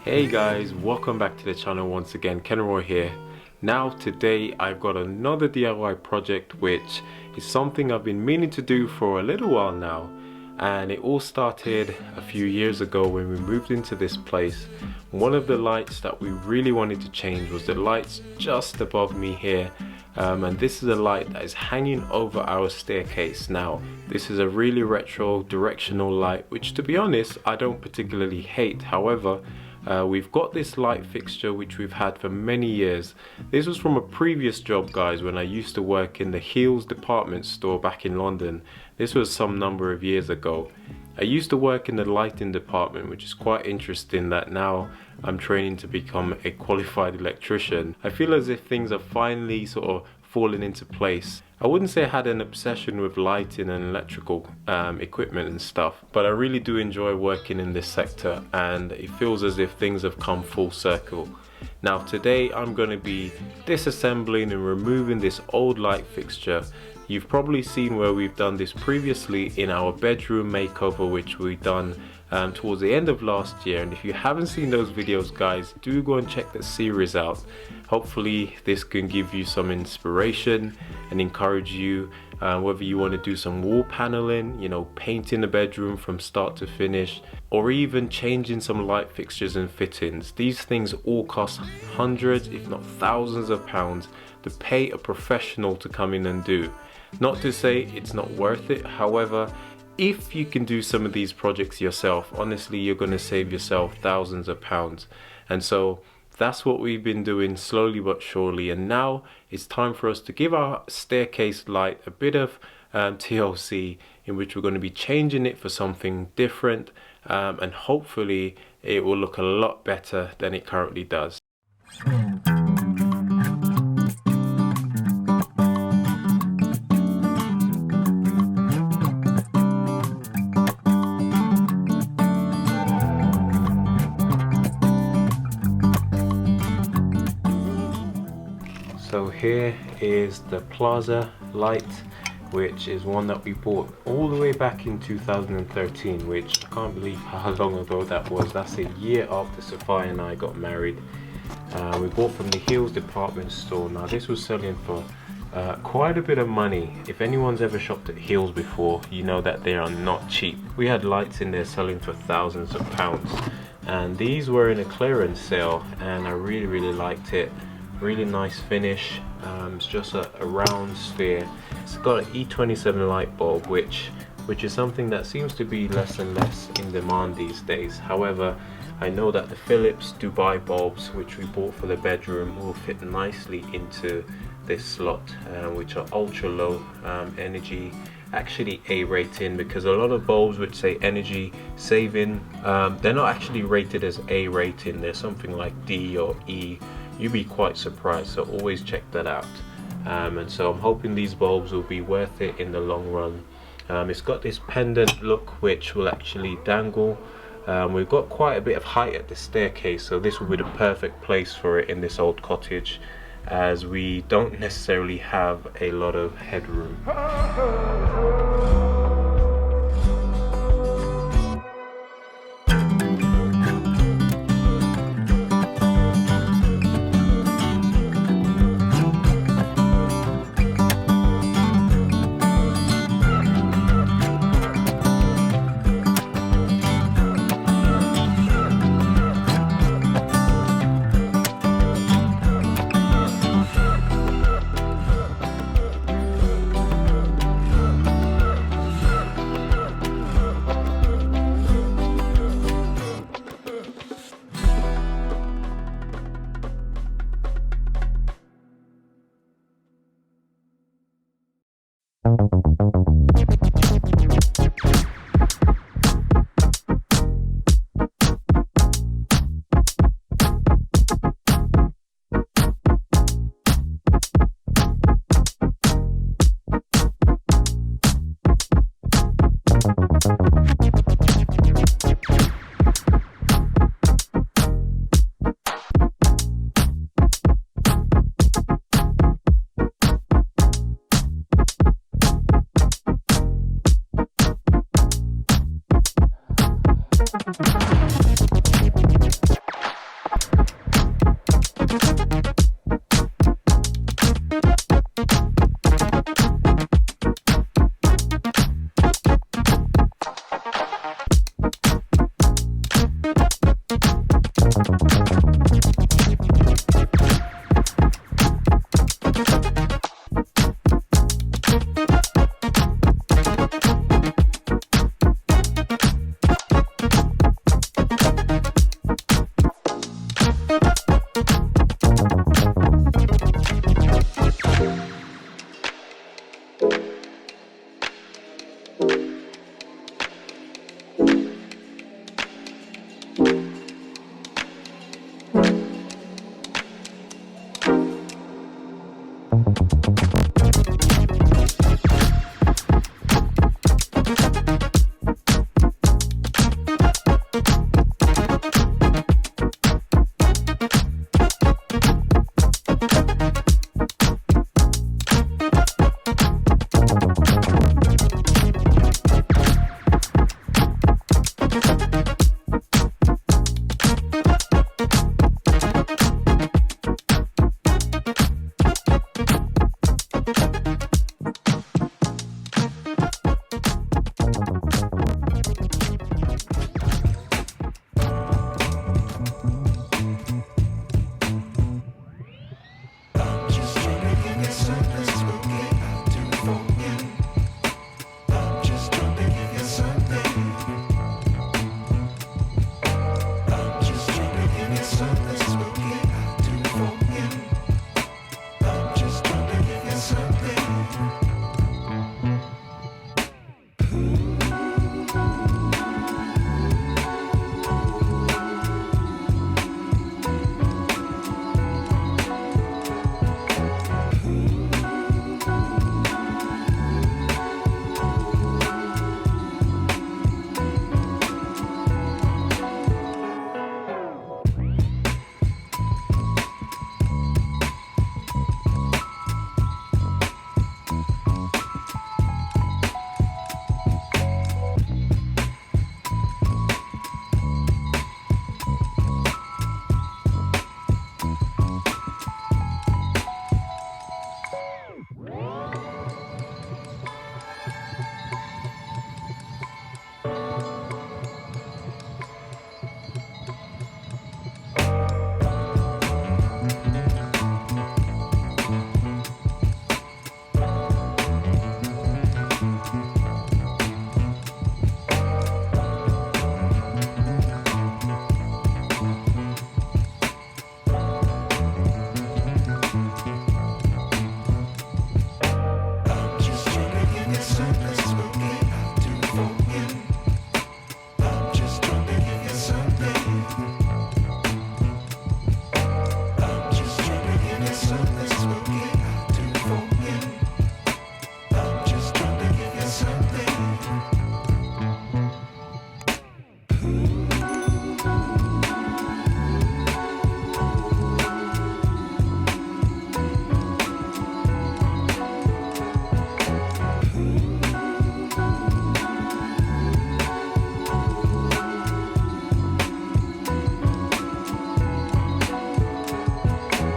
Hey guys, welcome back to the channel once again. Kenroy here. Now today I've got another DIY project which is something I've been meaning to do for a little while now, and it all started a few years ago when we moved into this place. One of the lights that we really wanted to change was the lights just above me here, and this is a light that is hanging over our staircase. Now this is a really retro directional light which, to be honest, I don't particularly hate. However, we've got this light fixture which we've had for many years. This was from a previous job, guys, when I used to work in the Heels department store back in London. This was some number of years ago. I used to work in the lighting department, which is quite interesting that now I'm training to become a qualified electrician. I feel as if things are finally sort of falling into place. I wouldn't say I had an obsession with lighting and electrical equipment and stuff, but I really do enjoy working in this sector, and it feels as if things have come full circle. Now today I'm going to be disassembling and removing this old light fixture. You've probably seen where we've done this previously in our bedroom makeover, which we've done towards the end of last year, and if you haven't seen those videos, guys, do go and check that series out. Hopefully this can give you some inspiration and encourage you, whether you want to do some wall paneling, you know, painting the bedroom from start to finish, or even changing some light fixtures and fittings. These things all cost hundreds if not thousands of pounds to pay a professional to come in and do. Not to say it's not worth it, however, if you can do some of these projects yourself, honestly, you're going to save yourself thousands of pounds. And so that's what we've been doing slowly but surely, and now it's time for us to give our staircase light a bit of TLC, in which we're going to be changing it for something different, and hopefully it will look a lot better than it currently does. So here is the Plaza light, which is one that we bought all the way back in 2013, which I can't believe how long ago that was. That's a year after Sophia and I got married. We bought from the Heels department store. Now this was selling for quite a bit of money. If anyone's ever shopped at Heels before, you know that they are not cheap. We had lights in there selling for thousands of pounds, and these were in a clearance sale, and I really liked it. Really nice finish. It's just a round sphere. It's got an E27 light bulb, which is something that seems to be less and less in demand these days. However, I know that the Philips Dubai bulbs, which we bought for the bedroom, will fit nicely into this slot, which are ultra low energy, actually A rating, because a lot of bulbs which say energy saving, they're not actually rated as A rating. They're something like D or E. You'd be quite surprised, so always check that out. And so I'm hoping these bulbs will be worth it in the long run. It's got this pendant look which will actually dangle. We've got quite a bit of height at the staircase, so this will be the perfect place for it in this old cottage, as we don't necessarily have a lot of headroom.